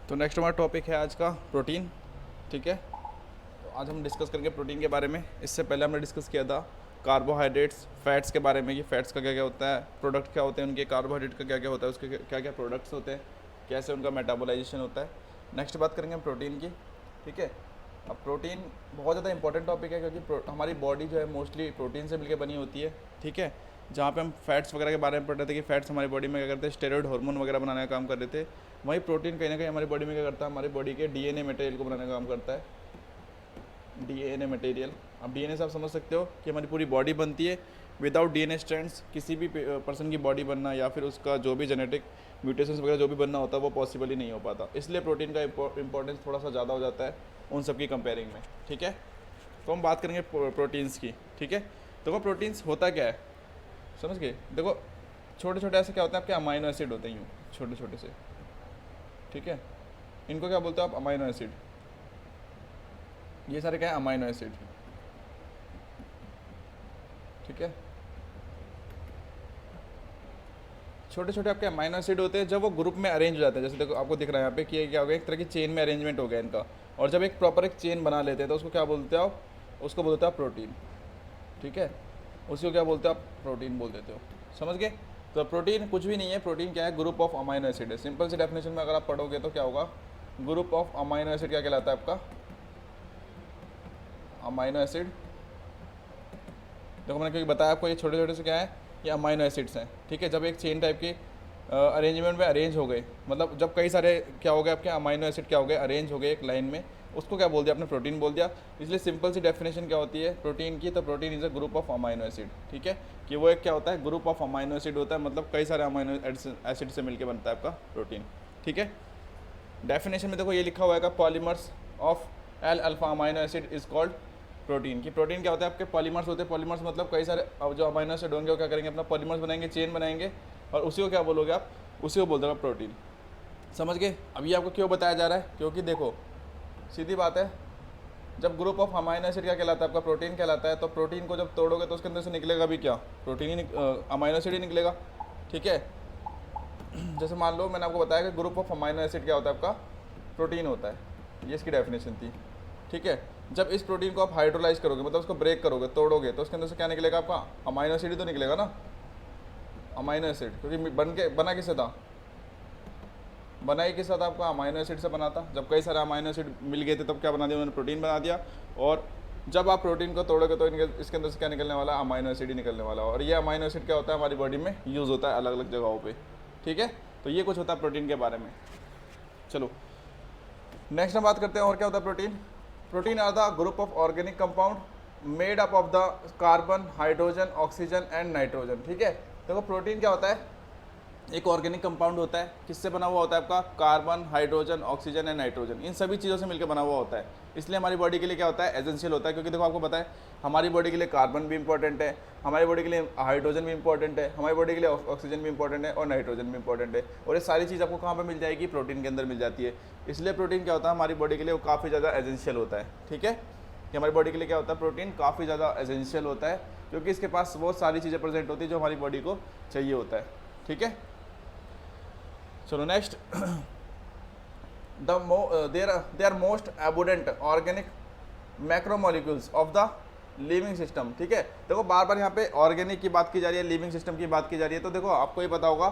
तो नेक्स्ट हमारा टॉपिक है आज का प्रोटीन। ठीक है, तो आज हम डिस्कस करेंगे प्रोटीन के बारे में। इससे पहले हमने डिस्कस किया था कार्बोहाइड्रेट्स, फैट्स के बारे में कि फैट्स का क्या क्या होता है, प्रोडक्ट क्या होते हैं उनके, कार्बोहाइड्रेट का क्या क्या होता है, उसके क्या क्या प्रोडक्ट्स होते हैं, कैसे उनका मेटाबोलाइजेशन होता है। नेक्स्ट बात करेंगे हम प्रोटीन की। ठीक है, अब प्रोटीन बहुत ज़्यादा इंपॉर्टेंट टॉपिक है क्योंकि हमारी बॉडी जो है मोस्टली प्रोटीन से मिलकर बनी होती है। ठीक है, जहाँ पे हम फैट्स वगैरह के बारे में पढ़ रहे थे कि फैट्स हमारी बॉडी में क्या करते हैं, स्टेरॉइड हार्मोन वगैरह बनाने का काम कर रहे थे, वहीं प्रोटीन कहीं ना कहीं हमारी बॉडी में क्या करता है, हमारी बॉडी के डीएनए मटेरियल को बनाने का काम करता है। डीएनए मटेरियल, अब डीएनए से आप समझ सकते हो कि हमारी पूरी बॉडी बनती है। विदाउट डीएनए स्ट्रैंड्स किसी भी पर्सन की बॉडी बनना या फिर उसका जो भी जेनेटिक म्यूटेशंस वगैरह जो भी बनना होता है वो पॉसिबल ही नहीं हो पाता। इसलिए प्रोटीन का इंपॉर्टेंस थोड़ा सा ज़्यादा हो जाता है उन सब की कंपेयरिंग में। ठीक है, तो हम बात करेंगे प्रोटीन्स की। ठीक है, तो वो प्रोटीन्स होता क्या है समझ गए। देखो छोटे छोटे ऐसे क्या होते हैं आपके अमाइनो एसिड होते हैं, यूँ छोटे छोटे से। ठीक है, इनको क्या बोलते हो आप, अमाइनो एसिड। ये सारे क्या है, अमाइनो एसिड। ठीक है, छोटे छोटे आपके अमाइनो एसिड होते हैं। जब वो ग्रुप में अरेंज हो जाते हैं, जैसे देखो आपको दिख रहा है यहाँ पे कि ये क्या हो गया, एक तरह की चेन में अरेंजमेंट हो गया इनका। और जब एक प्रॉपर एक चेन बना लेते हैं तो उसको क्या बोलते हो आप, उसको बोलते हो आप प्रोटीन। ठीक है, उसी को क्या बोलते हो आप, प्रोटीन बोल देते हो। समझ गए। तो प्रोटीन कुछ भी नहीं है, प्रोटीन क्या है, ग्रुप ऑफ अमाइनो एसिड है। सिंपल सी डेफिनेशन में अगर आप पढ़ोगे तो क्या होगा, ग्रुप ऑफ अमाइनो एसिड क्या कहलाता है आपका, अमाइनो एसिड। देखो मैंने क्योंकि बताया आपको ये छोटे छोटे से क्या है, ये अमाइनो एसिड्स हैं। ठीक है, जब एक चेन टाइप की अरेंजमेंट में अरेंज हो गए, मतलब जब कई सारे क्या हो गए आपके अमाइनो एसिड क्या हो गए, अरेंज हो गए एक लाइन में, उसको क्या बोल दिया आपने, प्रोटीन बोल दिया। इसलिए सिंपल सी डेफिनेशन क्या होती है प्रोटीन की, तो protein is a group of amino acid. ठीक है, कि वो एक क्या होता है, ग्रुप ऑफ अमाइनो एसिड होता है, मतलब कई सारे अमाइनो एसिड से मिलकर बनता है आपका प्रोटीन। ठीक है, डेफिनेशन में देखो ये लिखा हुआ है, polymers of L alpha amino acid is called protein. की प्रोटीन क्या होता है आपके, पॉलीमर्स होते हैं। पॉलीमर्स मतलब कई सारे जो अमाइनो एसिड होंगे वो क्या करेंगे, अपना पॉलीमर्स बनाएंगे, चेन बनाएंगे, और उसी को क्या बोलोगे आप, उसी को बोल दोगे प्रोटीन। समझ गए। अब ये आपको क्यों बताया जा रहा है, क्योंकि देखो सीधी बात है, जब ग्रुप ऑफ अमाइनो एसिड क्या कहलाता है आपका, प्रोटीन कहलाता है, तो प्रोटीन को जब तोड़ोगे तो उसके अंदर से निकलेगा भी क्या, प्रोटीन ही, अमाइनो एसिड ही निकलेगा। ठीक है, जैसे मान लो मैंने आपको बताया कि ग्रुप ऑफ अमाइनो एसिड क्या होता है आपका, प्रोटीन होता है। ये इसकी डेफिनेशन थी। ठीक है, जब इस प्रोटीन को आप हाइड्रोलाइज करोगे, मतलब उसको ब्रेक करोगे, तोड़ोगे, तो उसके अंदर से क्या निकलेगा आपका, अमाइनो एसिड ही तो निकलेगा ना, अमाइनो एसिड। क्योंकि बना किससे था, बना ही किससे था आपका, अमाइनो एसिड से बना था। जब कई सारे अमाइनो एसिड मिल गए थे तब क्या बना दिया उन्होंने, प्रोटीन बना दिया। और जब आप प्रोटीन को तोड़ोगे तो इसके अंदर से क्या निकलने वाला, अमाइनो एसिड ही निकलने वाला। और ये अमाइनो एसिड क्या होता है, हमारी बॉडी में यूज़ होता है अलग अलग जगहों पर। ठीक है, तो ये कुछ होता है प्रोटीन के बारे में। चलो नेक्स्ट हम बात करते हैं और क्या होता है protein. Protein are the group of organic compound made up of the carbon, hydrogen, oxygen and nitrogen. ठीक है, देखो प्रोटीन क्या होता है, एक ऑर्गेनिक कंपाउंड होता है। किससे बना हुआ होता है आपका, carbon, hydrogen, oxygen and nitrogen, इन सभी चीज़ों से मिलकर बना हुआ होता है। इसलिए हमारी बॉडी के लिए क्या होता है, एसेंशियल होता है। क्योंकि देखो आपको पता है हमारी बॉडी के लिए कार्बन भी इंपॉर्टेंट है, हमारी बॉडी के लिए हाइड्रोजन भी इंपॉर्टेंट है, हमारी बॉडी के लिए ऑक्सीजन भी इंपॉर्टेंट है और नाइट्रोजन भी इंपॉर्टेंट है। और ये सारी चीज़ आपको कहाँ पर मिल जाएगी, प्रोटीन के अंदर मिल जाती है। इसलिए प्रोटीन क्या होता है हमारी बॉडी के लिए, वो काफ़ी ज़्यादा एसेंशियल होता है। ठीक है, कि हमारी बॉडी के लिए क्या होता है, प्रोटीन काफ़ी ज़्यादा एसेंशियल होता है, क्योंकि इसके पास बहुत सारी चीज़ें प्रेजेंट होती है जो हमारी बॉडी को चाहिए होता है। ठीक है, चलो next, they are most abundant organic macromolecules of the living system. ठीक है, देखो बार बार यहाँ पे ऑर्गेनिक की बात की जा रही है, लिविंग सिस्टम की बात की जा रही है। तो देखो आपको ये पता होगा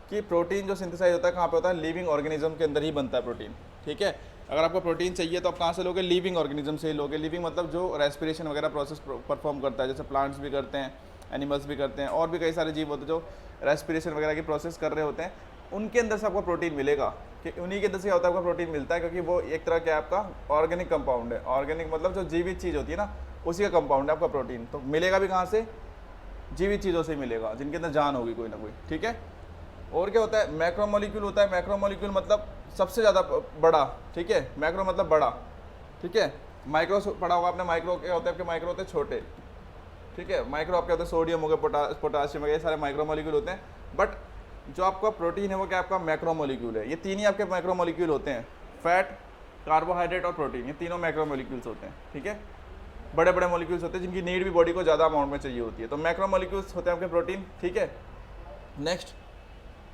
कि प्रोटीन जो सिंथेसाइज होता है कहाँ पे होता है, लिविंग ऑर्गेनिज्म के अंदर ही बनता है प्रोटीन। ठीक है, अगर आपको प्रोटीन चाहिए तो आप कहाँ से लोगे, लिविंग ऑर्गेनिज्म से ही लोगे। लिविंग मतलब जो रेस्पिरेशन वगैरह प्रोसेस परफॉर्म करता है, जैसे प्लांट्स भी करते हैं, एनिमल्स भी करते हैं, और भी कई सारे जीव होते हैं जो रेस्पिरेशन वगैरह की प्रोसेस कर रहे होते हैं, उनके अंदर से आपको प्रोटीन मिलेगा। कि उन्हीं के अंदर से क्या होता है आपका, प्रोटीन मिलता है, क्योंकि वो एक तरह क्या है आपका ऑर्गेनिक कंपाउंड है। ऑर्गेनिक मतलब जो जीवित चीज़ होती है ना, उसी का कंपाउंड है आपका प्रोटीन। तो मिलेगा भी कहाँ से, जीवित चीज़ों से ही मिलेगा, जिनके अंदर जान होगी कोई ना कोई। ठीक है, और क्या होता है, मैक्रोमोलिक्यूल होता है। मैक्रोमोलिक्यूल मतलब सबसे ज़्यादा बड़ा। ठीक है, मैक्रो मतलब बड़ा। ठीक है, माइक्रो पढ़ा होगा आपने, माइक्रो क्या होता है आपके, माइक्रो होते हैं छोटे। ठीक है, माइक्रो आपके होते हैं सोडियम हो गया, पोटासियम वगैरह, सारे माइक्रोमोलिक्यूल होते हैं। बट जो आपका प्रोटीन है वो क्या आपका मैक्रोमोलिक्यूल है। ये तीन ही आपके मैक्रोमोलिक्यूल होते हैं, फैट, कार्बोहाइड्रेट और प्रोटीन, ये तीनों मैक्रोमोलिक्यूल्स होते हैं। ठीक है, बड़े बड़े मॉलिक्यूल्स होते हैं जिनकी नीड भी बॉडी को ज़्यादा अमाउंट में चाहिए होती है, तो मैक्रोमोलिक्यूल्स होते हैं आपके प्रोटीन। ठीक है, next,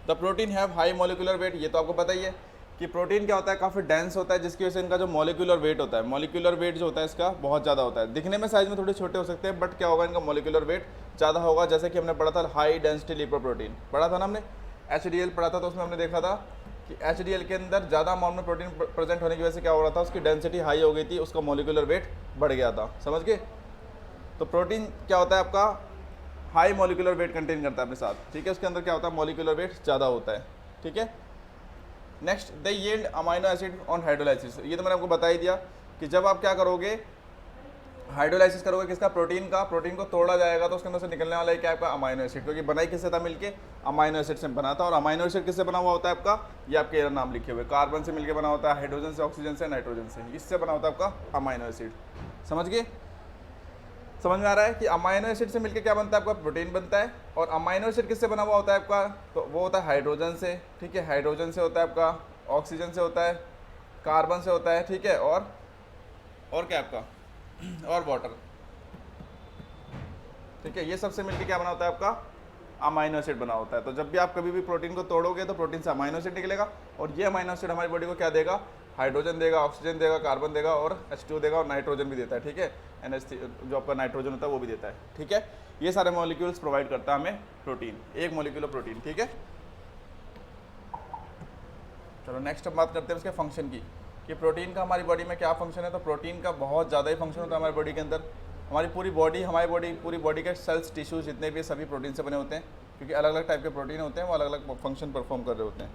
the protein have high molecular weight, ये तो आपको पता ही है कि प्रोटीन क्या होता है, काफ़ी डेंस होता है, जिसकी वजह से इनका जो मॉलिक्यूलर वेट होता है, मॉलिक्यूलर वेट जो होता है इसका बहुत ज़्यादा होता है। दिखने में साइज में थोड़े छोटे हो सकते हैं, बट क्या होगा, इनका मॉलिक्यूलर वेट ज़्यादा होगा। जैसे कि हमने पढ़ा था हाई डेंसिटी लिपोप्रोटीन, पढ़ा था ना हमने, HDL पढ़ा था, तो उसमें हमने देखा था कि HDL के अंदर ज़्यादा अमाउंट में प्रोटीन प्रेजेंट होने की वजह से क्या हो रहा था, उसकी डेंसिटी हाई हो गई थी, उसका मॉलिक्यूलर वेट बढ़ गया था। समझ गए? तो प्रोटीन क्या होता है आपका, हाई मॉलिक्यूलर वेट कंटेन करता है अपने साथ, ठीक है। उसके अंदर क्या होता है, मॉलिक्यूलर वेट ज़्यादा होता है, ठीक है। Next, they yield amino acid on hydrolysis. ये तो मैंने आपको बता ही दिया कि जब आप क्या करोगे, हाइड्रोलाइसिस करोगे किसका, प्रोटीन का, प्रोटीन को तोड़ा जाएगा तो उसके अंदर से निकलने वाला है क्या, आपका अमाइनो एसिड, क्योंकि बनाई किससे था, मिलके अमाइनो एसिड से बना था। और अमाइनो एसिड किससे बना हुआ होता है आपका, ये आपके नाम लिखे हुए, कार्बन से मिलकर बना होता है, हाइड्रोजन से, ऑक्सीजन से, नाइट्रोजन से, इससे बना होता है आपका अमाइनो एसिड। समझ गए? समझ में आ रहा है कि अमाइनो एसिड से मिलकर क्या बनता है आपका, प्रोटीन बनता है। और अमाइनो एसिड किससे बना हुआ होता है आपका, तो वो होता है हाइड्रोजन से, ठीक है। हाइड्रोजन से होता है आपका, ऑक्सीजन से होता है, कार्बन से होता है, ठीक है। और क्या आपका, और वाटर, ठीक है। ये सबसे मिलकर क्या बना होता है आपका, अमाइनो एसिड बना होता है। तो जब भी आप कभी भी प्रोटीन को तोड़ोगे तो प्रोटीन से अमाइनो एसिड निकलेगा, और ये अमाइनो एसिड हमारी बॉडी को क्या देगा, हाइड्रोजन देगा, ऑक्सीजन देगा, कार्बन देगा, और H2 देगा, और नाइट्रोजन भी देता है, ठीक है। NH3 जो आपका नाइट्रोजन होता है वो भी देता है, ठीक है। ये सारे मॉलिक्यूल्स प्रोवाइड करता है हमें प्रोटीन, एक मॉलिक्यूल प्रोटीन, ठीक है। चलो नेक्स्ट हम बात करते हैं उसके फंक्शन की, कि प्रोटीन का हमारी बॉडी में क्या फंक्शन है। तो प्रोटीन का बहुत ज़्यादा ही फंक्शन होता है हमारी बॉडी के अंदर। हमारी पूरी बॉडी के सेल्स, टिश्यूज जितने भी सभी प्रोटीन से बने होते हैं, क्योंकि अलग अलग टाइप के प्रोटीन होते हैं, वो अलग अलग फंक्शन परफॉर्म कर रहे होते हैं।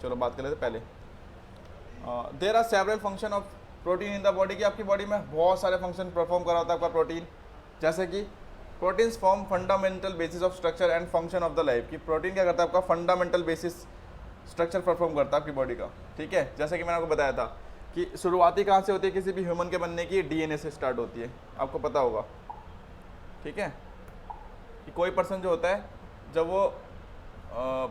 चलो बात कर लेते हैं पहले, there are several function of protein in the body, की आपकी बॉडी में बहुत सारे फंक्शन परफॉर्म कर रहा होता है आपका प्रोटीन। जैसे कि proteins form fundamental basis of structure and function of the life, कि प्रोटीन क्या करता है आपका, फंडामेंटल बेसिस स्ट्रक्चर परफॉर्म करता है आपकी बॉडी का, ठीक है। जैसे कि मैंने आपको बताया था कि शुरुआती कहाँ से होती है किसी भी ह्यूमन के बनने की, DNA से स्टार्ट होती है, आपको पता होगा, ठीक है। कि कोई पर्सन जो होता है जब वो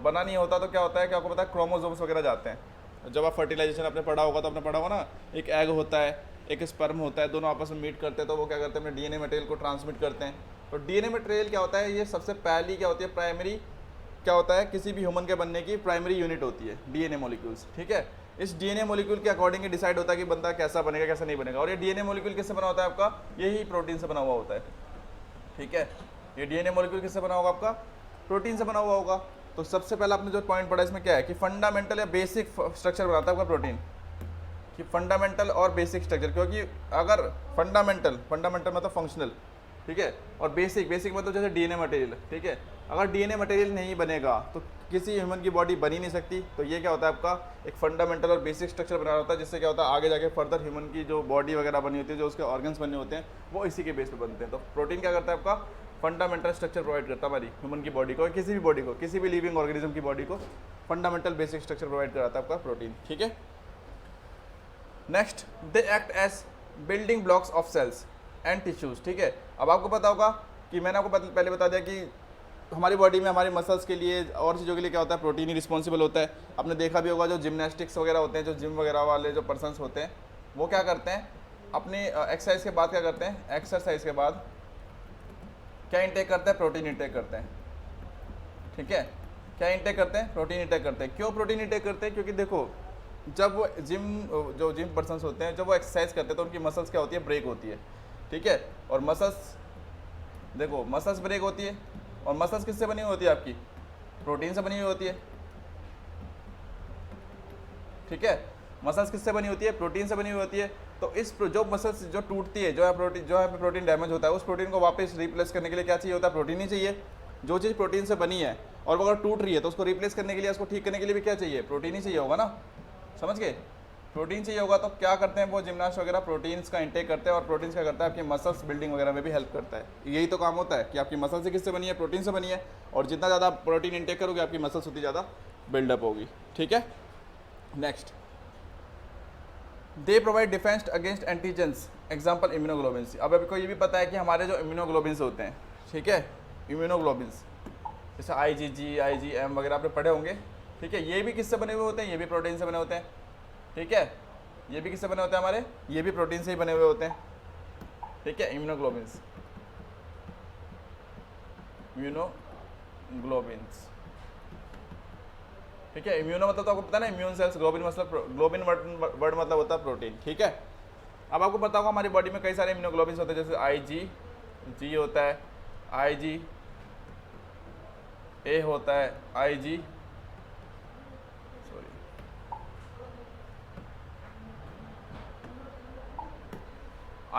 बना नहीं होता तो क्या होता है कि आपको पता है, क्रोमोसोम्स वगैरह जाते हैं। जब आप फर्टिलाइजेशन आपने पढ़ा होगा तो आपने पढ़ा होगा ना, एक एग होता है, एक स्पर्म होता है, दोनों आपस में मीट करते हैं, तो वो क्या करते हैं, अपने DNA मटेरियल को ट्रांसमिट करते हैं। तो DNA मटेरियल क्या होता है, ये सबसे पहली क्या होती है, प्राइमरी क्या होता है, किसी भी ह्यूमन के बनने की प्राइमरी यूनिट होती है DNA मॉलिक्यूल्स, ठीक है। इस DNA मॉलिक्यूल के अकॉर्डिंग ही डिसाइड होता है कि बंदा कैसा बनेगा, कैसा नहीं बनेगा। और ये DNA मॉलिक्यूल किससे बना होता है आपका, यही प्रोटीन से बना हुआ होता है, ठीक है। ये DNA मॉलिक्यूल किससे बना होगा आपका, प्रोटीन से बना हुआ होगा। तो सबसे पहला आपने जो पॉइंट पढ़ा इसमें क्या है, कि फंडामेंटल या बेसिक स्ट्रक्चर बनाता है आपका प्रोटीन, कि फंडामेंटल और बेसिक स्ट्रक्चर। क्योंकि अगर फंडामेंटल मतलब फंक्शनल, ठीक है, और बेसिक मतलब जैसे DNA मटेरियल, ठीक है। अगर DNA मटेरियल नहीं बनेगा तो किसी ह्यूमन की बॉडी बन ही नहीं सकती। तो ये क्या होता है आपका, एक फंडामेंटल और बेसिक स्ट्रक्चर बना होता है, जिससे क्या होता है आगे जाके फर्दर ह्यूमन की जो बॉडी वगैरह बनी होती है, जो उसके ऑर्गन्स बने होते हैं, वो इसी के बेस पे बनते हैं। तो प्रोटीन क्या करता है आपका, फंडामेंटल स्ट्रक्चर प्रोवाइड करता है हमारी ह्यूमन की बॉडी को, किसी भी बॉडी को, किसी भी लिविंग ऑर्गेनिज्म की बॉडी को फंडामेंटल बेसिक स्ट्रक्चर प्रोवाइड कराता है आपका प्रोटीन, ठीक है। Next, they act as building blocks of cells and tissues, ठीक है। अब आपको पता होगा कि मैंने आपको पहले बता दिया कि हमारी बॉडी में हमारे मसल्स के लिए और चीज़ों के लिए क्या होता है, प्रोटीन ही रिस्पॉन्सिबल होता है। आपने देखा भी होगा जो जिम्नास्टिक्स वगैरह होते हैं, जो जिम वगैरह वाले जो पर्सन्स होते हैं, वो क्या करते हैं, अपनी एक्सरसाइज के बाद क्या करते हैं, एक्सरसाइज के बाद क्या इंटेक करते हैं, प्रोटीन इंटेक करते हैं, ठीक है। क्या इंटेक करते हैं, प्रोटीन इंटेक करते हैं। क्यों प्रोटीन इंटेक करते हैं, क्योंकि देखो जब वो जिम पर्सन्स होते हैं, जब वो एक्सरसाइज करते हैं तो उनकी मसल्स क्या होती है, ब्रेक होती है, ठीक है। और मसल्स देखो, मसल्स ब्रेक होती है, और मसल्स किससे बनी हुई होती है आपकी, प्रोटीन से बनी हुई होती है, ठीक है। मसल्स किससे बनी होती है, प्रोटीन से बनी हुई होती है। तो इस जो मसल्स जो टूटती है, जो है प्रोटीन डैमेज होता है, उस प्रोटीन को वापस रिप्लेस करने के लिए क्या चाहिए होता है, प्रोटीन ही चाहिए। जो चीज़ प्रोटीन से बनी है और वो अगर टूट रही है तो उसको रिप्लेस करने के लिए, उसको ठीक करने के लिए भी क्या चाहिए, प्रोटीन ही चाहिए होगा ना, समझ गए। प्रोटीन चाहिए होगा तो क्या करते हैं वो जिम्नास्ट वगैरह, प्रोटीन्स का इंटेक करते हैं। और प्रोटीन्स क्या करता है, आपकी मसल्स बिल्डिंग वगैरह में भी हेल्प करता है। यही तो काम होता है कि आपकी मसल से किससे बनी है, प्रोटीन से बनी है। और जितना ज़्यादा प्रोटीन इंटेक करोगे आपकी मसल्स उतनी ज़्यादा बिल्डअप होगी, ठीक है। Next, they provide defence against antigens, example immunoglobins. अब आपको ये भी पता है कि हमारे जो इम्यूनोग्लोबिन्स होते हैं, ठीक है, इम्यूनोग्लोबिन्स जैसे IgG IgM वगैरह आपने पढ़े होंगे, ठीक है। ये भी किससे बने हुए होते हैं, ये भी प्रोटीन से बने होते हैं, ठीक है। ये भी किससे बने होते हैं हमारे, ये भी प्रोटीन से ही बने हुए होते हैं, ठीक है। इम्यूनोग्लोबिन्स ठीक है। इम्यूनो मतलब तो आपको पता है ना, इम्यून सेल्स, ग्लोबिन मतलब ग्लोबिन वर्ड मतलब होता है प्रोटीन, ठीक है। अब आपको पता होगा हमारी बॉडी में कई सारे इम्यूनोग्लोबिन होते हैं, जैसे जी होता है, IG ए होता है, IG सॉरी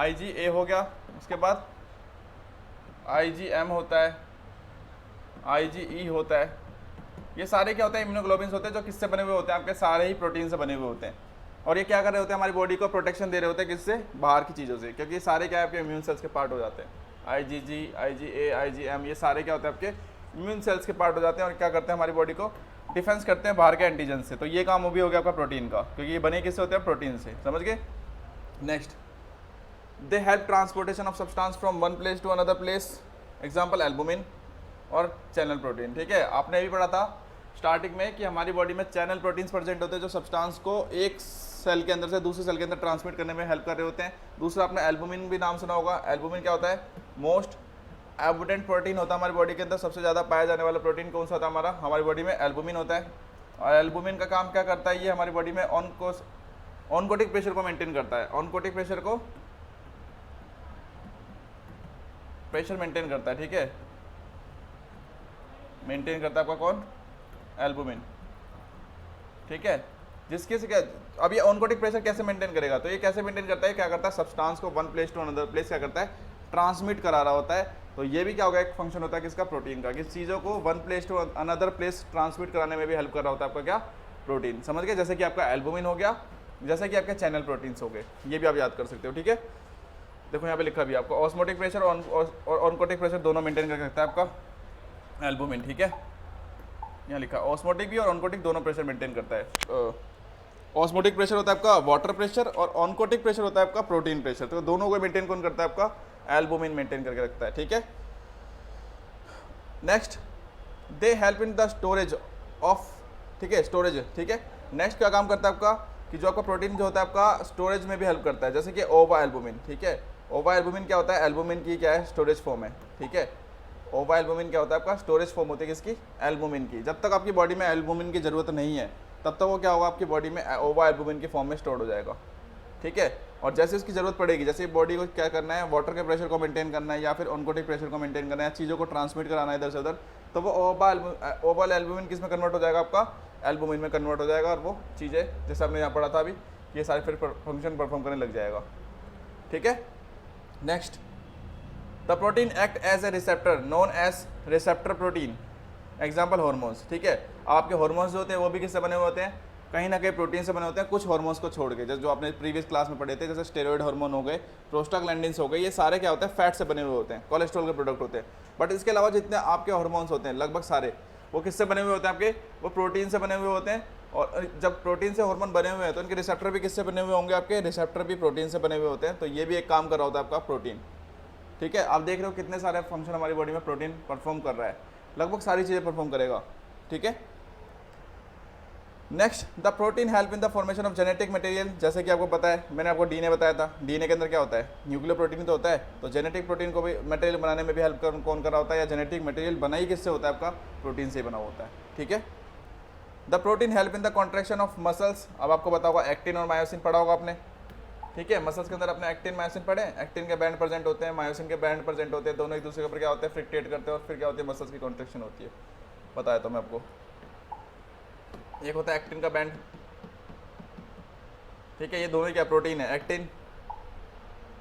IgA हो गया, उसके बाद IgM होता है, IgE होता है। ये सारे क्या होते हैं, इम्यूनोग्लोबिन्स होते हैं, जो किससे बने हुए होते हैं, आपके सारे ही प्रोटीन से बने हुए होते हैं। और ये क्या कर रहे होते हैं, हमारी बॉडी को प्रोटेक्शन दे रहे होते हैं, किससे, बाहर की चीज़ों से, क्योंकि ये सारे क्या है आपके इम्यून सेल्स के पार्ट हो जाते हैं। IgG, IgA, IgM ये सारे क्या होते हैं आपके इम्यून सेल्स के पार्ट हो जाते हैं, और क्या करते हैं हमारी बॉडी को डिफेंस करते हैं बाहर के एंटीजन से। तो ये काम वो भी हो गया आपका प्रोटीन का, क्योंकि ये बने किससे होते हैं, प्रोटीन से, समझ गए। Next, they help transportation of substance from one place to another place, example albumin और चैनल प्रोटीन, ठीक है। आपने भी पढ़ा था स्टार्टिंग में कि हमारी बॉडी में चैनल प्रोटीन्स प्रेजेंट होते हैं, जो सब्सटेंस को एक सेल के अंदर से दूसरे सेल के अंदर ट्रांसमिट करने में हेल्प कर रहे होते हैं। दूसरा आपने एल्बुमिन भी नाम सुना होगा। एल्बुमिन क्या होता है, मोस्ट एबुडेंट प्रोटीन होता है हमारी बॉडी के अंदर, सबसे ज़्यादा पाया जाने वाला प्रोटीन कौन सा होता है हमारा, हमारी बॉडी में एल्बुमिन होता है। और एल्बुमिन का काम क्या करता है, ये हमारी बॉडी में ऑनकोटिक प्रेशर को मेंटेन करता है, ऑनकोटिक प्रेशर को मेंटेन करता है, ठीक है। मेंटेन करता है आपका कौन, एल्बुमिन, ठीक है। जिसके से क्या, अब ये ऑनकोटिक प्रेशर कैसे मेंटेन करेगा, तो ये कैसे मेंटेन करता है, क्या करता है, सब्सटेंस को one place to another place क्या करता है, ट्रांसमिट करा रहा होता है। तो ये भी क्या होगा, एक फंक्शन होता है किसका, प्रोटीन का, किस चीज़ों को one place to another place transmit कराने में भी हेल्प कर रहा होता है आपका क्या, प्रोटीन, समझ गए। जैसे कि आपका एल्बुमिन हो गया, जैसे कि आपके चैनल प्रोटीन्स हो गए, ये भी आप याद कर सकते हो, ठीक है। देखो यहाँ पे लिखा भी आपको ऑस्मोटिक प्रेशर और ऑनकोटिक प्रेशर दोनों मेंटेन कर सकता है आपका एल्बुमिन, ठीक है। यहाँ लिखा ऑस्मोटिक भी और ऑनकोटिक दोनों प्रेशर मेंटेन करता है। ऑस्मोटिक प्रेशर होता है आपका वाटर प्रेशर और ऑनकोटिक प्रेशर होता है आपका प्रोटीन प्रेशर। तो दोनों को मेंटेन कौन करता है, आपका एल्बुमिन मेंटेन करके रखता है, ठीक है। Next, they help in the storage of, ठीक है, स्टोरेज, ठीक है। नेक्स्ट क्या काम करता है आपका, कि जो आपका प्रोटीन जो होता है आपका स्टोरेज में भी हेल्प करता है, जैसे कि ओवा एल्बुमिन, ठीक है। ओवा एल्बुमिन क्या होता है, एल्बुमिन की क्या है, स्टोरेज फॉर्म है, ठीक है। ओवा एल्बुमिन क्या होता है आपका, स्टोरेज फॉर्म होती है किसकी, एल्बुमिन की। जब तक आपकी बॉडी में एल्बुमिन की ज़रूरत नहीं है, तब तक वो क्या होगा, आपकी बॉडी में ओवा एल्बुमिन की फॉर्म में स्टोर हो जाएगा, ठीक है। और जैसे उसकी ज़रूरत पड़ेगी, जैसे बॉडी को क्या करना है, वाटर के प्रेशर को मेंटेन करना है या फिर ऑनकोटिक प्रेशर को मेंटेन करना है, चीज़ों को ट्रांसमिट कराना है इधर से उधर, तो वो ओवा एल्बुमिन किस में कन्वर्ट हो जाएगा, आपका एल्बुमिन में कन्वर्ट हो जाएगा। और वो चीज़ें जैसे आपने यहाँ पढ़ा था अभी, ये सारे फिर फंक्शन परफॉर्म करने लग जाएगा, ठीक है। Next, the protein act as a receptor known as receptor protein, example hormones, ठीक है। आपके हॉर्मोन्स जो होते हैं वो भी किससे बने हुए होते हैं, कहीं ना कहीं प्रोटीन से बने होते हैं, कुछ हॉर्मोन्स को छोड़ के, जैसे जो आपने प्रीवियस क्लास में पढ़े थे, जैसे स्टेरॉइड हार्मोन हो गए, प्रोस्टाग्लैंडिन्स हो गए, ये सारे क्या होते हैं, फैट से बने हुए होते हैं, कोलेस्ट्रॉल के प्रोडक्ट होते हैं। बट इसके अलावा जितने आपके हार्मोन्स होते हैं लगभग सारे, वो किससे बने हुए होते हैं आपके, वो प्रोटीन से बने हुए होते हैं। और जब प्रोटीन से हार्मोन बने हुए हैं तो इनके रिसेप्टर भी किससे बने हुए होंगे, आपके रिसेप्टर भी प्रोटीन से बने हुए होते हैं। तो ये भी एक काम कर रहा होता है आपका प्रोटीन, ठीक है। आप देख रहे हो कितने सारे फंक्शन हमारी बॉडी में प्रोटीन परफॉर्म कर रहा है, लगभग सारी चीज़ें परफॉर्म करेगा, ठीक है। Next, the protein help in the formation of genetic material, जैसे कि आपको पता है, मैंने आपको डीएनए बताया था, डीएनए के अंदर क्या होता है, न्यूक्लियर प्रोटीन तो होता है। तो जेनेटिक प्रोटीन को भी मटेरियल बनाने में भी हेल्प कौन कर रहा होता है, या जेनेटिक मटेरियल बना ही किससे होता है, आपका प्रोटीन से बना होता है, ठीक है। The protein help in the contraction of muscles, अब आपको पता होगा एक्टिन और मायोसिन पढ़ा होगा आपने, ठीक है। मसल्स के अंदर अपने एक्टिन मायोसिन पढ़े, एक्टिन के बैंड प्रेजेंट होते हैं, मायोसिन के बैंड प्रेजेंट होते हैं, दोनों एक दूसरे के ऊपर क्या होते हैं, फ्रिक्टेट करते हैं, और फिर क्या होती है, मसल्स की कॉन्ट्रैक्शन होती है। बताया तो मैं आपको, एक होता है एक्टिन का बैंड, ठीक है, ये दोनों क्या प्रोटीन है, एक्टिन।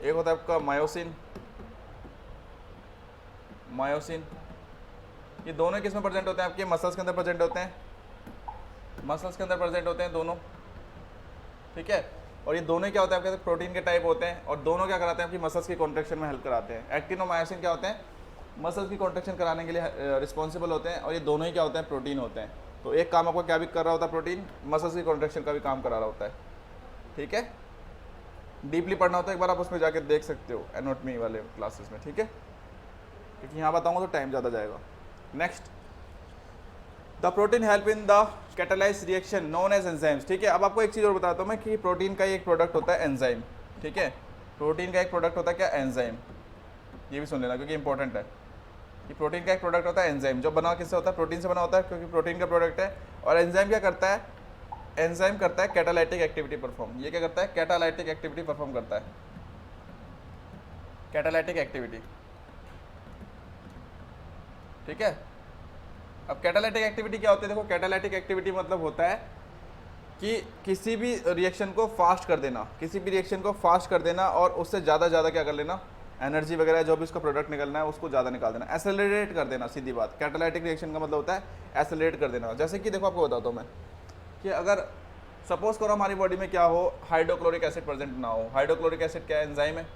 एक होता है आपका मायोसिन, ये दोनों किस में प्रेजेंट होते हैं, आपके मसल्स के अंदर प्रेजेंट होते हैं, मसल्स के अंदर प्रेजेंट होते हैं दोनों, ठीक है। और ये दोनों क्या होते हैं, आपके प्रोटीन के टाइप होते हैं, और दोनों क्या कराते हैं, आपकी मसल्स की कॉन्ट्रैक्शन में हेल्प कराते हैं। एक्टिन और मायोसिन क्या होते हैं, मसल्स की कॉन्ट्रैक्शन कराने के लिए रिस्पॉन्सिबल होते हैं, और ये दोनों ही क्या होते हैं, प्रोटीन होते हैं। तो एक काम आपको क्या भी कर रहा होता है, प्रोटीन मसल्स की कॉन्ट्रैक्शन का भी काम करा रहा होता है, ठीक है। डीपली पढ़ना होता है एक बार आप उसमें जाके देख सकते हो एनाटॉमी वाले क्लासेस में, ठीक है, क्योंकि यहाँ बताऊँगा तो टाइम ज़्यादा जाएगा। Next, the protein help in the catalyse reaction known as enzymes, ठीक है। अब आपको एक चीज़ और बताता हूँ मैं कि प्रोटीन का एक प्रोडक्ट होता है एंजाइम, ठीक है। प्रोटीन का एक प्रोडक्ट होता है क्या, एंजाइम, ये भी सुन लेना क्योंकि इंपॉर्टेंट है। कि प्रोटीन का एक प्रोडक्ट होता है एंजाइम, जो बना किससे होता है, प्रोटीन से बना होता है, क्योंकि प्रोटीन का प्रोडक्ट है। और एंजाइम क्या करता है, एंजाइम करता है कैटालाइटिक एक्टिविटी परफॉर्म। ये क्या करता है, कैटालाइटिक एक्टिविटी परफॉर्म करता है, कैटालाइटिक एक्टिविटी, ठीक है। अब कैटालाइटिक एक्टिविटी क्या होती है, देखो कैटालाइटिक एक्टिविटी मतलब होता है कि किसी भी रिएक्शन को फास्ट कर देना, किसी भी रिएक्शन को फास्ट कर देना और उससे ज़्यादा ज़्यादा क्या कर लेना, एनर्जी वगैरह जो भी उसका प्रोडक्ट निकलना है उसको ज़्यादा निकाल देना, एसेलरेट कर देना। सीधी बात, कैटालाइटिक रिएक्शन का मतलब होता है एसेलरेट कर देना। जैसे कि देखो आपको बताता हूँ मैं कि अगर सपोज करो हमारी बॉडी में क्या हो, हाइड्रोक्लोरिक एसिड प्रेजेंट ना हो। हाइड्रोक्लोरिक एसिड क्या है, एंजाइम है,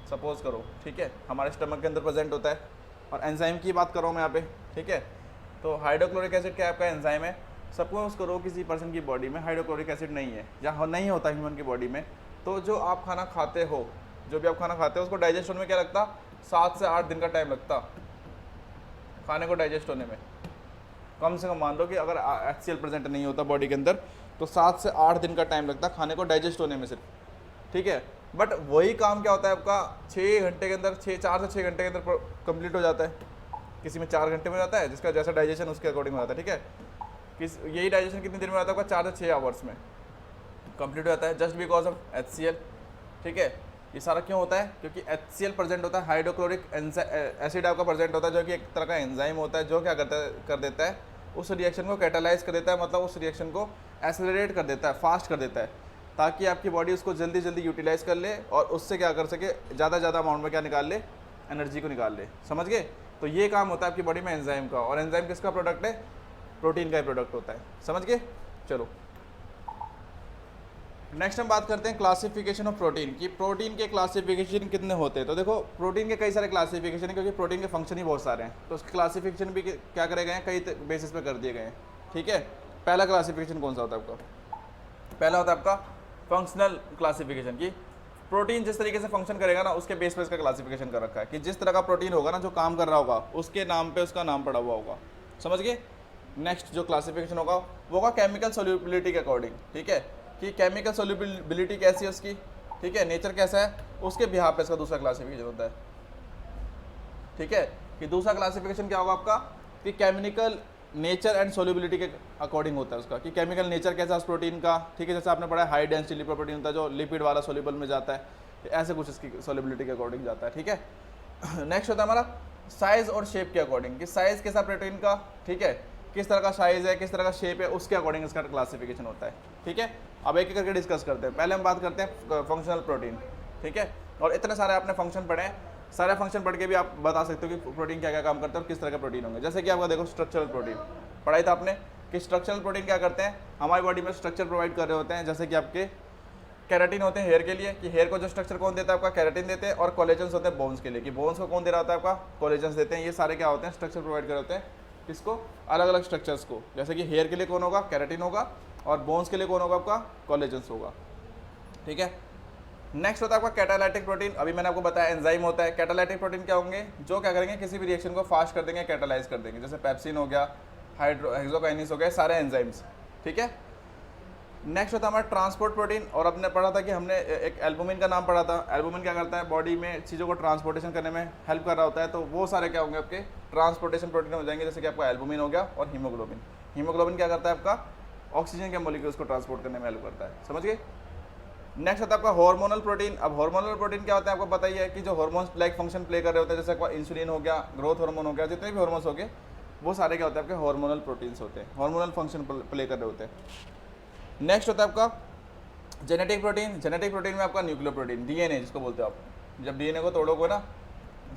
सपोज करो, ठीक है, हमारे स्टमक के अंदर प्रेजेंट होता है। और एंजाइम की बात करो मैं यहाँ पे, ठीक है, तो हाइड्रोक्लोरिक एसिड क्या आपका एंजाइम है। सपोज करो किसी पर्सन की बॉडी में हाइड्रोक्लोरिक एसिड नहीं है, या नहीं होता ह्यूमन की बॉडी में, तो जो आप खाना खाते हो, जो भी आप खाना खाते हो उसको डाइजेस्ट होने में क्या लगता, 7 से 8 दिन का टाइम लगता खाने को डाइजेस्ट होने में। कम से कम मान लो कि अगर HCl प्रेजेंट नहीं होता बॉडी के अंदर तो 7 से 8 दिन का टाइम लगता खाने को डाइजेस्ट होने में सिर्फ, ठीक है। बट वही काम क्या होता है आपका 6 घंटे के अंदर, 4 से 6 घंटे के अंदर कंप्लीट हो जाता है। किसी में 4 घंटे में जाता है, जिसका जैसा डाइजेशन उसके अकॉर्डिंग हो जाता है, ठीक है। यही डाइजेशन कितनी देर में आता है, 4 से 6 आवर्स में कंप्लीट हो जाता है, जस्ट बिकॉज ऑफ HCl, ठीक है। ये सारा क्यों होता है, क्योंकि HCl प्रेजेंट होता है, हाइड्रोक्लोरिक एसिड आपका प्रेजेंट होता है, जो कि एक तरह का एंजाइम होता है, जो क्या कर देता है उस रिएक्शन को कैटालाइज कर देता है, मतलब उस रिएक्शन को एसेलरेट कर देता है, फास्ट कर देता है, ताकि आपकी बॉडी उसको जल्दी जल्दी यूटिलाइज कर ले और उससे क्या कर सके, ज़्यादा अमाउंट में क्या निकाल ले, एनर्जी को निकाल ले। समझ गए। तो ये काम होता है आपकी बॉडी में एंजाइम का, और एंजाइम किसका प्रोडक्ट है, प्रोटीन का ही प्रोडक्ट होता है। समझ गए। चलो नेक्स्ट हम बात करते हैं क्लासिफिकेशन ऑफ प्रोटीन की। प्रोटीन के क्लासिफिकेशन कितने होते हैं, तो देखो प्रोटीन के कई सारे क्लासिफिकेशन हैं, क्योंकि प्रोटीन के फंक्शन ही बहुत सारे हैं, तो उसके क्लासिफिकेशन भी क्या करे गए हैं, कई बेसिस पे कर दिए गए हैं, ठीक है। पहला क्लासिफिकेशन कौन सा होता है आपका, पहला होता है आपका फंक्शनल क्लासिफिकेशन की। प्रोटीन जिस तरीके से फंक्शन करेगा ना उसके बेस पे इसका क्लासिफिकेशन कर रखा है, कि जिस तरह का प्रोटीन होगा ना, जो काम कर रहा होगा उसके नाम पे उसका नाम पड़ा हुआ होगा। समझ गए। नेक्स्ट जो क्लासिफिकेशन होगा वो होगा केमिकल सोल्यूबिलिटी के अकॉर्डिंग, ठीक है, कि केमिकल सोल्यूबिलिटी कैसी है उसकी, ठीक है, नेचर कैसा है, उसके बिहाफ पे इसका दूसरा क्लासिफिकेशन होता है, ठीक है। कि दूसरा क्लासिफिकेशन क्या होगा आपका, कि केमिकल नेचर एंड सोल्यूबिलिटी के अकॉर्डिंग होता है उसका, कि केमिकल नेचर कैसा है उस प्रोटीन का, ठीक है। जैसे आपने पढ़ा हाई डेंसिटी लिपोप्रोटीन होता है, जो लिपिड वाला सोल्यूबल में जाता है, ऐसे कुछ इसकी सोल्यूबिलिटी के अकॉर्डिंग जाता है, ठीक है। नेक्स्ट होता है हमारा साइज और शेप के अकॉर्डिंग, कि साइज कैसा प्रोटीन का, ठीक है, किस तरह का साइज है, किस तरह का शेप है, उसके अकॉर्डिंग इसका क्लासिफिकेशन होता है, ठीक है। अब एक एक करके डिस्कस करते हैं। पहले हम बात करते हैं फंक्शनल प्रोटीन, ठीक है। और इतने सारे आपने फंक्शन पढ़े हैं, सारे फंक्शन पढ़ के भी आप बता सकते हो कि प्रोटीन क्या क्या काम करता है और किस तरह के प्रोटीन होंगे। जैसे कि आपका देखो स्ट्रक्चरल प्रोटीन पढ़ाई था आपने, कि स्ट्रक्चरल प्रोटीन क्या करते हैं, हमारी बॉडी में स्ट्रक्चर प्रोवाइड कर रहे होते हैं। जैसे कि आपके कैराटिन होते हैं हेयर के लिए, कि हेयर को जो स्ट्रक्चर कौन देता है आपका, कैराटिन देते हैं। और कोलेजन्स होते हैं बोन्स के लिए, कि बोन्स को कौन दे रहा होता है आपका, कोलेजन्स देते हैं। ये सारे क्या होते हैं, स्ट्रक्चर प्रोवाइड कर रहे होते हैं, किसको, अलग अलग स्ट्रक्चर्स को। जैसे कि हेयर के लिए कौन होगा, कैराटिन होगा, और बोन्स के लिए कौन होगा आपका, कोलेजन्स होगा, ठीक है। नेक्स्ट होता है आपका कैटालाइटिक प्रोटीन। अभी मैंने आपको बताया एंजाइम होता है। कैटालाइटिक प्रोटीन क्या होंगे, जो क्या करेंगे, किसी भी रिएक्शन को फास्ट कर देंगे, कैटालाइज कर देंगे। जैसे पेप्सिन हो गया, हेक्सोकाइनेस हो गया, सारे एंजाइम्स, ठीक है। नेक्स्ट होता है हमारा ट्रांसपोर्ट प्रोटीन। और अपने पढ़ा था कि हमने एक एल्बुमिन का नाम पढ़ा था। एल्बुमिन क्या करता है, बॉडी में चीज़ों को ट्रांसपोर्टेशन करने में हेल्प कर रहा होता है। तो वो सारे क्या होंगे आपके ट्रांसपोर्टेशन प्रोटीन हो जाएंगे। जैसे कि आपका एल्बुमिन हो गया, और हीमोग्लोबिन। हीमोग्लोबिन क्या करता है आपका, ऑक्सीजन के मॉलिक्यूल्स को ट्रांसपोर्ट करने में हेल्प करता है। समझ गए। नेक्स्ट होता है आपका हार्मोनल प्रोटीन। अब हार्मोनल प्रोटीन क्या होता है आपको पता ही है, कि जो हार्मोन्स लाइक फंक्शन प्ले कर रहे होते हैं, जैसे आपका इंसुलिन हो गया, ग्रोथ हार्मोन हो गया, जितने भी हार्मोन्स हो गए वो सारे क्या होते हैं आपके हार्मोनल प्रोटीन्स होते हैं, हार्मोनल फंक्शन प्ले कर रहे होते हैं। नेक्स्ट होता है आपका जेनेटिक प्रोटीन। जेनेटिक प्रोटीन में आपका न्यूक्लियो प्रोटीन, डीएनए जिसको बोलते हो आप। जब डीएनए को तोड़ोगे ना,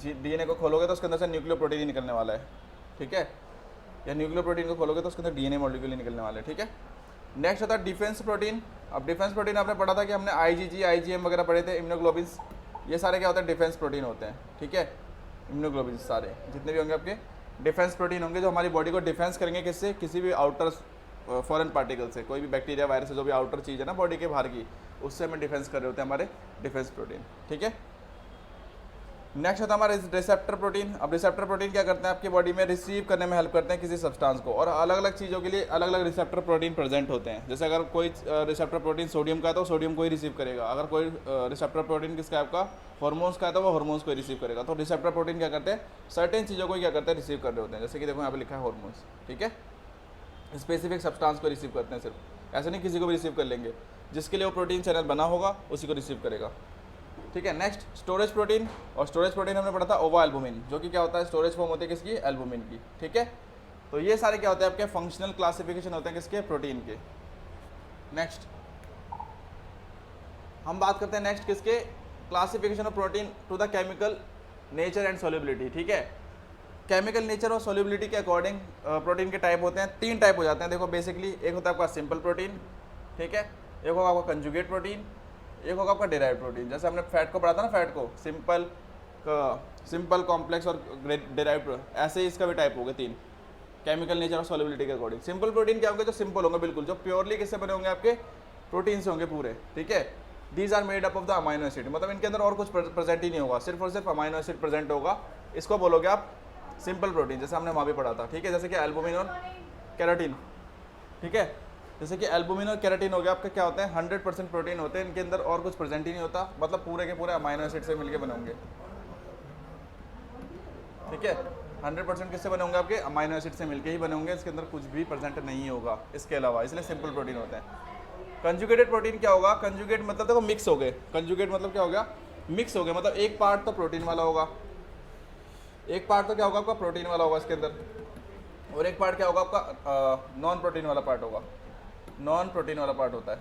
डीएनए को खोलोगे तो उसके अंदर से न्यूक्लियो प्रोटीन ही निकलने वाला है, ठीक है। या न्यूक्लियो प्रोटीन को खोलोगे तो उसके अंदर डीएनए मॉलिक्यूल ही निकलने वाले हैं, ठीक है। नेक्स्ट होता है डिफेंस प्रोटीन। अब डिफेंस प्रोटीन आपने पढ़ा था कि हमने आईजीजी, आईजीएम वगैरह पढ़े थे, इम्यूनोग्लोबिन्स। ये सारे क्या होते हैं, डिफेंस प्रोटीन होते हैं, ठीक है। इम्यूनोग्लोबिन्स सारे जितने भी होंगे आपके डिफेंस प्रोटीन होंगे, जो हमारी बॉडी को डिफेंस करेंगे किससे, किसी भी आउटर फॉरेन पार्टिकल से, कोई भी बैक्टीरिया, वायरस से, जो भी आउटर चीज़ है ना बॉडी के बाहर की, उससे हमें डिफेंस कर रहे होते हैं हमारे डिफेंस प्रोटीन, ठीक है। नेक्स्ट होता है हमारा रिसेप्टर प्रोटीन। अब रिसेप्टर प्रोटीन क्या करते हैं, आपकी बॉडी में रिसीव करने में हेल्प करते हैं किसी सब्सटेंस को, और अलग अलग चीज़ों के लिए अलग अलग रिसेप्टर प्रोटीन प्रेजेंट होते हैं। जैसे अगर कोई रिसेप्टर प्रोटीन सोडियम का है तो सोडियम को ही रिसीव करेगा, अगर कोई रिसेप्टर प्रोटीन किसका है आपका हार्मोन्स का है तो वो हार्मोन्स को ही रिसीव करेगा। तो रिसेप्टर प्रोटीन क्या करते हैं, सर्टेन चीज़ों को ही क्या करते हैं, रिसीव कर रहे होते हैं। जैसे कि देखो यहाँ पे लिखा है हार्मोन्स, ठीक है, स्पेसिफिक सब्सटेंस को रिसीव करते हैं, सिर्फ ऐसे नहीं किसी को भी रिसीव कर लेंगे, जिसके लिए वो प्रोटीन चैनल बना होगा उसी को रिसीव करेगा, ठीक है। नेक्स्ट स्टोरेज प्रोटीन, और स्टोरेज प्रोटीन हमने पढ़ा था ओवा एल्बुमिन, जो कि क्या होता है, स्टोरेज फॉर्म होती है किसकी, एल्बुमिन की, ठीक है। तो ये सारे क्या होते हैं आपके फंक्शनल क्लासिफिकेशन होते हैं किसके, प्रोटीन के। नेक्स्ट हम बात करते हैं नेक्स्ट किसके, classification of protein to the chemical nature and solubility, ठीक है। केमिकल नेचर और सोल्युबिलिटी के अकॉर्डिंग प्रोटीन के टाइप होते हैं, 3 टाइप हो जाते हैं देखो बेसिकली। एक होता है आपका सिंपल प्रोटीन, ठीक है, एक होगा आपका कंजुगेट प्रोटीन, एक होगा आपका डेराइव प्रोटीन। जैसे हमने फैट को पढ़ा था ना, फैट को सिंपल कॉम्प्लेक्स और डेराइव, ऐसे ही इसका भी टाइप हो गए 3 केमिकल नेचर और सोल्युबिलिटी के अकॉर्डिंग। सिंपल प्रोटीन क्या होंगे, जो सिंपल होंगे बिल्कुल, जो प्योरली किससे बने होंगे, आपके प्रोटीन से होंगे पूरे, ठीक है। These are made up of the amino acid, मतलब इनके अंदर और कुछ प्रेजेंट ही नहीं होगा, सिर्फ और सिर्फ अमाइनो एसिड प्रेजेंट होगा, इसको बोलोगे आप सिंपल प्रोटीन। जैसे हमने वहाँ भी पढ़ा था, ठीक है, जैसे कि एल्बुमिन और केराटिन, ठीक है। जैसे कि एल्बुमिन और केराटिन हो गया आपका, क्या होते हैं 100% प्रोटीन होते हैं, इनके अंदर और कुछ प्रेजेंट ही नहीं होता, मतलब पूरे के पूरे अमाइनो एसिड से मिलके बने होंगे, ठीक है। 100% किससे बने होंगे, आपके अमाइनो एसिड से मिलके ही बने होंगे, इसके अंदर कुछ भी प्रेजेंट नहीं होगा इसके अलावा, इसलिए सिंपल प्रोटीन होते हैं। कंजुगेटेड प्रोटीन क्या होगा, कंजुगेट मतलब देखो मिक्स हो गए, कंजुगेट मतलब क्या हो गया, मिक्स हो गए, मतलब एक पार्ट तो प्रोटीन वाला होगा, एक पार्ट तो क्या होगा आपका प्रोटीन वाला होगा इसके अंदर, और एक पार्ट क्या होगा आपका नॉन प्रोटीन वाला पार्ट होगा, नॉन प्रोटीन वाला पार्ट होता है,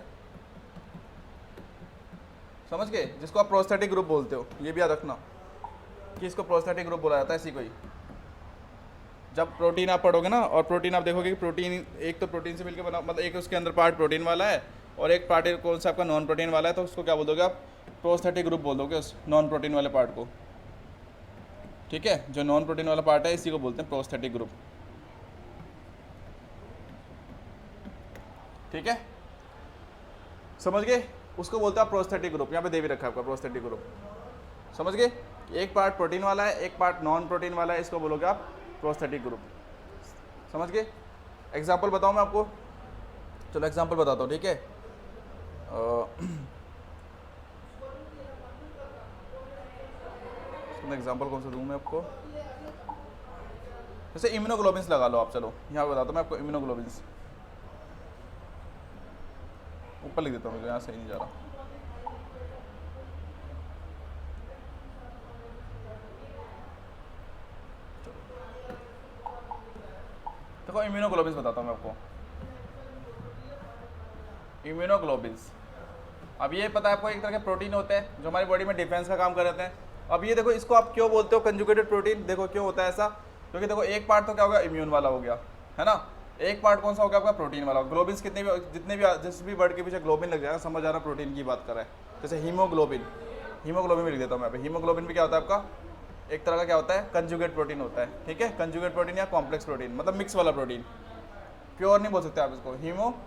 समझ गए, जिसको आप प्रोस्थेटिक ग्रुप बोलते हो। ये भी याद रखना कि इसको प्रोस्थेटिक ग्रुप बोला जाता है, इसी को ही। जब प्रोटीन आप पढ़ोगे ना, और प्रोटीन आप देखोगे कि प्रोटीन एक तो प्रोटीन से मिलकर बना, मतलब एक उसके अंदर पार्ट प्रोटीन वाला है और एक पार्ट कौन सा आपका नॉन प्रोटीन वाला है, तो उसको क्या बोल दोगे आप, प्रोस्थेटिक ग्रुप बोल दोगे उस नॉन प्रोटीन वाले पार्ट को, ठीक है। जो नॉन प्रोटीन वाला पार्ट है इसी को बोलते हैं प्रोस्थेटिक ग्रुप, ठीक है, समझ गए, उसको बोलते हैं प्रोस्थेटिक ग्रुप। यहाँ पे दे भी रखा है आपका प्रोस्थेटिक ग्रुप, समझ गए। एक पार्ट प्रोटीन वाला है, एक पार्ट नॉन प्रोटीन वाला है, इसको बोलोगे आप प्रोस्थेटिक ग्रुप, समझ गए। एग्जाम्पल बताऊँ मैं आपको, चलो एग्जाम्पल बताता हूँ, ठीक है। एग्जाम्पल कौन सा दूँ मैं आपको, जैसे इम्यूनोग्लोबिन्स लगा लो आप, चलो यहाँ बताता हूँ मैं आपको इम्यूनोग्लोबिन्स, ऊपर लिख देता हूँ, यहाँ सही नहीं जा रहा। देखो इम्यूनोग्लोबिन्स बताता हूँ मैं आपको, इम्यूनोग्लोबिन्स, अब ये पता है आपको एक तरह के प्रोटीन होते हैं जो हमारी बॉडी में डिफेंस का काम कर रहे हैं। अब ये देखो, इसको आप क्यों बोलते हो कंजुगेटेड प्रोटीन, देखो क्यों होता है ऐसा, क्योंकि देखो एक पार्ट तो क्या होगा, इम्यून वाला हो गया, है ना, एक पार्ट कौन सा हो गया आपका, प्रोटीन वाला। ग्लोबिन्स कितने भी, जितने भी, जिस भी वर्ड के पीछे ग्लोबिन लग जाएगा समझ आ रहा प्रोटीन की बात कर रहा है। जैसे हीमोग्लोबिन, हीमोग्लोबिन भी लिख देता हूँ मैं यहाँ पे। हीमोग्लोबिन भी क्या होता है आपका, एक तरह का क्या होता है, कंजुगेट प्रोटीन होता है, ठीक है। कंजुगेट प्रोटीन या कॉम्प्लेक्स प्रोटीन, मतलब मिक्स वाला प्रोटीन, प्योर नहीं बोल सकते आप इसको, हीमोग्लोबिन।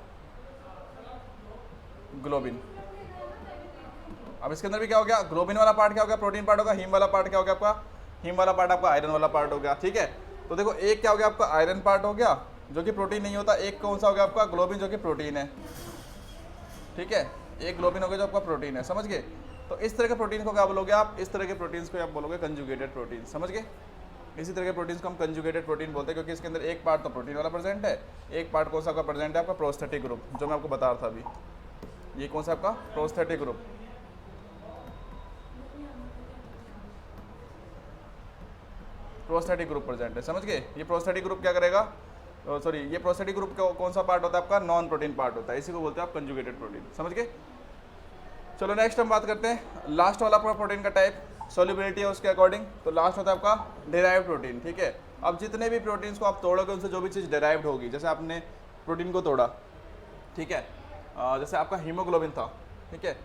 अब इसके अंदर भी क्या हो गया, ग्लोबिन वाला पार्ट क्या हो गया, प्रोटीन पार्ट होगा, हीम वाला पार्ट क्या हो गया आपका, हीम वाला पार्ट आपका आयरन वाला पार्ट हो गया, ठीक है। तो देखो एक क्या हो गया आपका आयरन पार्ट हो गया जो कि प्रोटीन नहीं होता, एक कौन सा हो गया आपका ग्लोबिन जो कि प्रोटीन है, ठीक है, एक ग्लोबिन हो गया जो आपका प्रोटीन है, समझ गए। तो इस तरह के प्रोटीन को क्या बोलोगे आप, इस तरह के प्रोटीन्स को आप बोलोगे कंजुगेटेड प्रोटीन, समझ गए। इसी तरह के प्रोटीन्स को हम कंजुगेटेड प्रोटीन बोलते हैं, क्योंकि इसके अंदर एक पार्ट तो प्रोटीन वाला प्रेजेंट है, एक पार्ट कौन सा आपका प्रेजेंट है आपका प्रोस्थेटिक ग्रुप, जो मैं आपको बता रहा था अभी, ये कौन सा आपका prosthetic group, prosthetic group present है, समझ गए। ये प्रोस्थेटिक ग्रुप क्या करेगा, सॉरी ये प्रोस्थेटिक ग्रुप कौन सा पार्ट होता है आपका, नॉन प्रोटीन पार्ट होता है, इसी को बोलते हैं आप कंजुगेटेड प्रोटीन, समझ गए। चलो नेक्स्ट हम बात करते हैं लास्ट वाला प्रोटीन का टाइप, सोल्युबिलिटी है उसके अकॉर्डिंग। तो लास्ट होता है आपका डेराइव्ड प्रोटीन, ठीक है। अब जितने भी प्रोटीन्स को आप तोड़ोगे उनसे जो भी चीज़ डेराइव्ड होगी, जैसे आपने प्रोटीन को तोड़ा, ठीक है, जैसे आपका हीमोग्लोबिन था, ठीक है,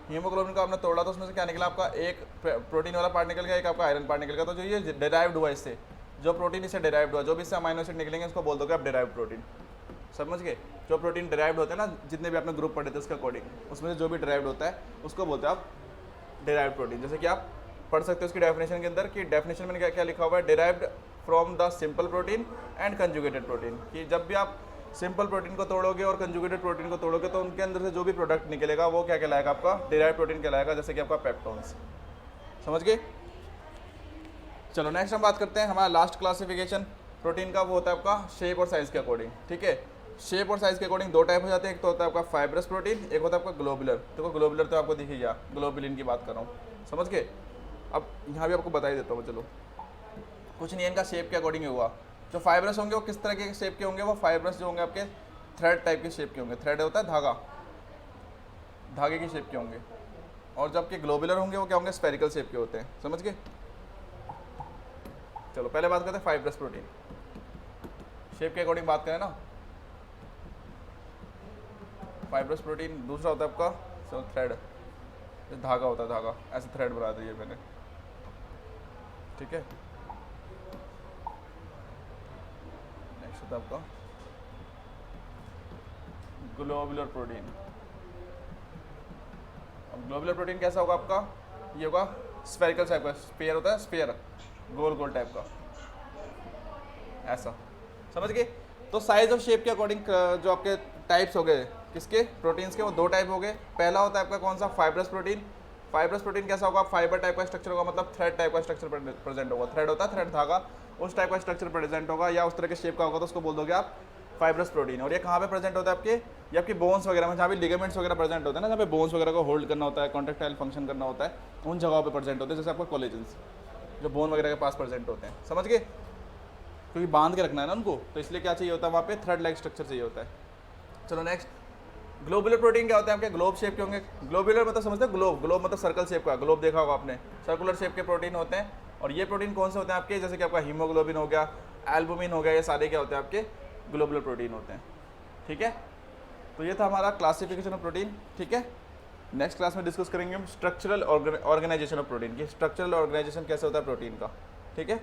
हीमोग्लोबिन को आपने तोड़ा तो उसमें से क्या निकला आपका, एक प्रोटीन वाला पार्ट निकल गया, एक आपका आयरन पार्ट निकल गया। तो जो ये डेराइव्ड हुआ इससे, जो प्रोटीन इससे डेराइव्ड हुआ, जो भी इससे अमाइनो एसिड निकलेंगे उसको बोल दोगे आप डेराइव्ड प्रोटीन, समझ गए। जो प्रोटीन डेराइव्ड होते हैं ना, जितने भी आपने ग्रुप पढ़े थे उसके अकॉर्डिंग, उसमें से जो भी डेराइव्ड होता है उसको बोलते हैं आप डेराइव्ड प्रोटीन। जैसे कि आप पढ़ सकते हो उसकी डेफिनेशन के अंदर कि डेफिनेशन में क्या क्या लिखा हुआ है, derived from the simple protein and conjugated protein, कि जब भी आप सिंपल प्रोटीन को तोड़ोगे और कंजुगेटेड प्रोटीन को तोड़ोगे तो उनके अंदर से जो भी प्रोडक्ट निकलेगा वो क्या कहलाएगा, आपका डिराइव्ड प्रोटीन कहलाएगा, जैसे कि आपका पेप्टोन्स। समझ गए? चलो नेक्स्ट हम बात करते हैं हमारा लास्ट क्लासिफिकेशन प्रोटीन का, वो होता है आपका शेप और साइज़ के अकॉर्डिंग। ठीक है, शेप और साइज़ के अकॉर्डिंग दो टाइप हो जाते हैं, एक तो होता है आपका फाइब्रस प्रोटीन, एक होता है आपका ग्लोबुलर। देखो ग्लोबुलर तो आपको दिख ही गया, ग्लोबुलिन की बात कर रहा हूँ, समझ गए? अब यहाँ भी आपको बता ही देता हूँ, चलो कुछ नहीं है, इनका शेप के अकॉर्डिंग हुआ। जो फाइब्रस होंगे वो किस तरह के शेप के होंगे, वो फाइब्रस जो होंगे आपके थ्रेड टाइप के शेप के होंगे, थ्रेड होता है धागा, धागे की शेप के होंगे। और जब के ग्लोबुलर होंगे वो क्या होंगे, स्फेरिकल शेप के होते हैं। समझ गए? चलो पहले बात करते हैं फाइब्रस प्रोटीन, शेप के अकॉर्डिंग बात करें ना। फाइब्रस प्रोटीन दूसरा होता है आपका थ्रेड, धागा होता है, धागा ऐसे थ्रेड बना दिए मैंने। ठीक है, नेक्स्ट होता है आपका ग्लोबुलर प्रोटीन। अब ग्लोबुलर प्रोटीन कैसा होगा आपका, ये होगा स्फेरिकल टाइप का, स्फीयर होता है, स्फीयर गोल गोल टाइप का, ऐसा। समझ गए? तो साइज और शेप के अकॉर्डिंग जो आपके टाइप्स हो गए किसके, प्रोटीन्स के, वो दो टाइप हो गए। पहला होता है आपका कौन सा, फाइब्रस प्रोटीन। फाइब्रस प्रोटीन कैसा होगा, फाइबर टाइप का स्ट्रक्चर होगा, मतलब थ्रेड टाइप का स्ट्रक्चर प्रेजेंट होगा। थ्रेड होता है, थ्रेड धागा, उस टाइप का स्ट्रक्चर प्रेजेंट होगा, या उस तरह के शेप का होगा तो उसको बोल दोगे आप फाइब्रस प्रोटीन। और ये कहाँ पे प्रेजेंट होता है आपके, ये आपकी बोन्स वगैरह में, जहाँ भी लिगामेंट्स वगैरह प्रेजेंट होते हैं ना, जहाँ पे बोन्स वगैरह को होल्ड करना होता है, कॉन्ट्रेक्टाइल फंक्शन करना होता है, उन जगहों पे प्रेजेंट होते हैं, जैसे आपको कोलेजन्स जो बोन वगैरह के पास प्रेजेंट होते हैं। समझ गए? क्योंकि बांध के रखना है ना उनको, तो इसलिए क्या चाहिए होता है वहाँ पे, थ्रेड लाइक स्ट्रक्चर चाहिए होता है। चलो नेक्स्ट, ग्लोबुलर प्रोटीन क्या होता है आपके, ग्लोब शेप के होंगे। ग्लोबुलर मतलब समझते हैं, ग्लोब, ग्लोब मतलब सर्कल शेप का, ग्लोब देखा होगा आपने, सर्कुलर शेप के प्रोटीन होते हैं। और ये प्रोटीन कौन से होते हैं आपके, जैसे कि आपका हीमोग्लोबिन हो गया, एल्बुमिन हो गया, ये सारे क्या होते हैं आपके ग्लोबुलर प्रोटीन होते हैं। ठीक है, तो ये था हमारा क्लासिफिकेशन ऑफ प्रोटीन। ठीक है, नेक्स्ट क्लास में डिस्कस करेंगे हम स्ट्रक्चरल ऑर्गेनाइजेशन ऑफ प्रोटीन की, स्ट्रक्चरल ऑर्गेनाइजेशन कैसे होता है प्रोटीन का। ठीक है।